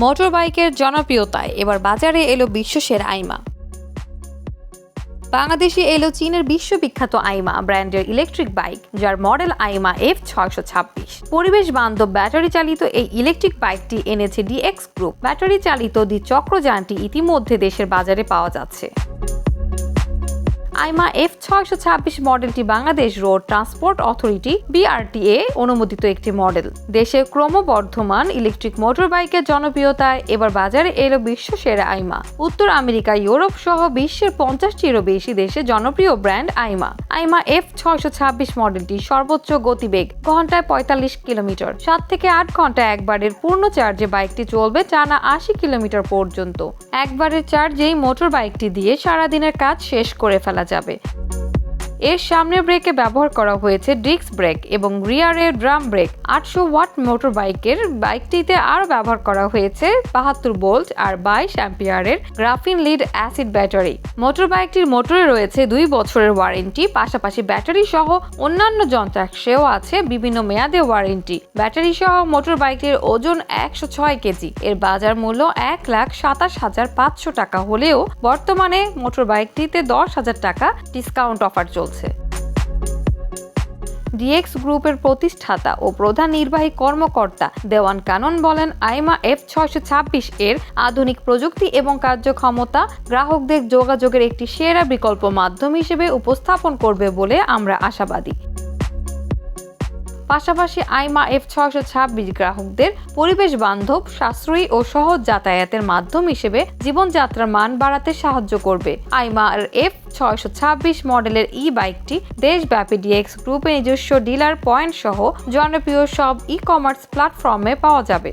Motor বাইকের জনপ্রিয়তায় এবার বাজারে এলো বিশ্বসেরা আইমা। বাংলাদেশে এলো চীনের বিশ্ববিখ্যাত আইমা ব্র্যান্ডের ইলেকট্রিক বাইক, যার মডেল আইমা F626। পরিবেশ বান্ধব ব্যাটারি চালিত এই ইলেকট্রিক বাইকটি এনেছে ডিএক্স গ্রুপ। ব্যাটারি চালিত দ্বিচক্রযানটি ইতিমধ্যে দেশের বাজারে পাওয়া যাচ্ছে। আইমা F626 মডেলটি Bangladesh road transport authority BRTA অনুমোদিত একটি মডেল। দেশের ক্রমবর্ধমান ইলেকট্রিক মোটর বাইকের জনপ্রিয়তায় এবার বাজারে এলো বিশ্বসেরা আইমা। উত্তর আমেরিকা, ইউরোপ সহ বিশ্বের 50টিরও বেশি দেশে জনপ্রিয় ব্র্যান্ড আইমা। আইমা F626 মডেলটি সর্বোচ্চ গতিবেগ ঘন্টায় 45 কিলোমিটার। 7 থেকে 8 ঘন্টা একবারের পূর্ণ চার্জে বাইকটি চলবে টানা 80 কিলোমিটার পর্যন্ত। একবারের চার্জেই মোটর বাইকটি দিয়ে সারাদিনের কাজ শেষ করে ফেলা যাবে। এর সামনের ব্রেকে ব্যবহার করা হয়েছে ডিস্ক ব্রেক এবং রিয়ারে ড্রাম ব্রেক। 800 ওয়াট মোটর বাইকটিতে আরও ব্যবহার করা হয়েছে 72 ভোল্ট আর 22 অ্যাম্পিয়ারের graphene lead acid battery. Motor বাইকটির মোটরে রয়েছে 2 বছরের ওয়ারেন্টি, পাশাপাশি ব্যাটারি সহ অন্যান্য যন্ত্রাংশেও আছে বিভিন্ন মেয়াদে ওয়ারেন্টি। ব্যাটারি সহ মোটর বাইকটির ওজন 106 কেজি। এর বাজার মূল্য 1,27,500 টাকা হলেও বর্তমানে মোটর বাইকটিতে 10,000 টাকা ডিসকাউন্ট অফার চলছে। ডিএক্স গ্রুপের প্রতিষ্ঠাতা ও প্রধান নির্বাহী কর্মকর্তা দেওয়ান কানন বলেন, আইমা F626 এর আধুনিক প্রযুক্তি এবং কার্যক্ষমতা গ্রাহকদের যোগাযোগের একটি সেরা বিকল্প মাধ্যম হিসেবে উপস্থাপন করবে বলে আমরা আশাবাদী। পাশাপাশি আইমা F626 গ্রাহকদের পরিবেশ বান্ধব, সাশ্রয়ী ও সহজ যাতায়াতের মাধ্যম হিসেবে জীবনযাত্রার মান বাড়াতে সাহায্য করবে। আইমার F626 মডেলের বাইকটি দেশব্যাপী ডিএক্স গ্রুপের নিজস্ব ডিলার পয়েন্ট সহ জনপ্রিয় সব ই-কমার্স প্ল্যাটফর্মে পাওয়া যাবে।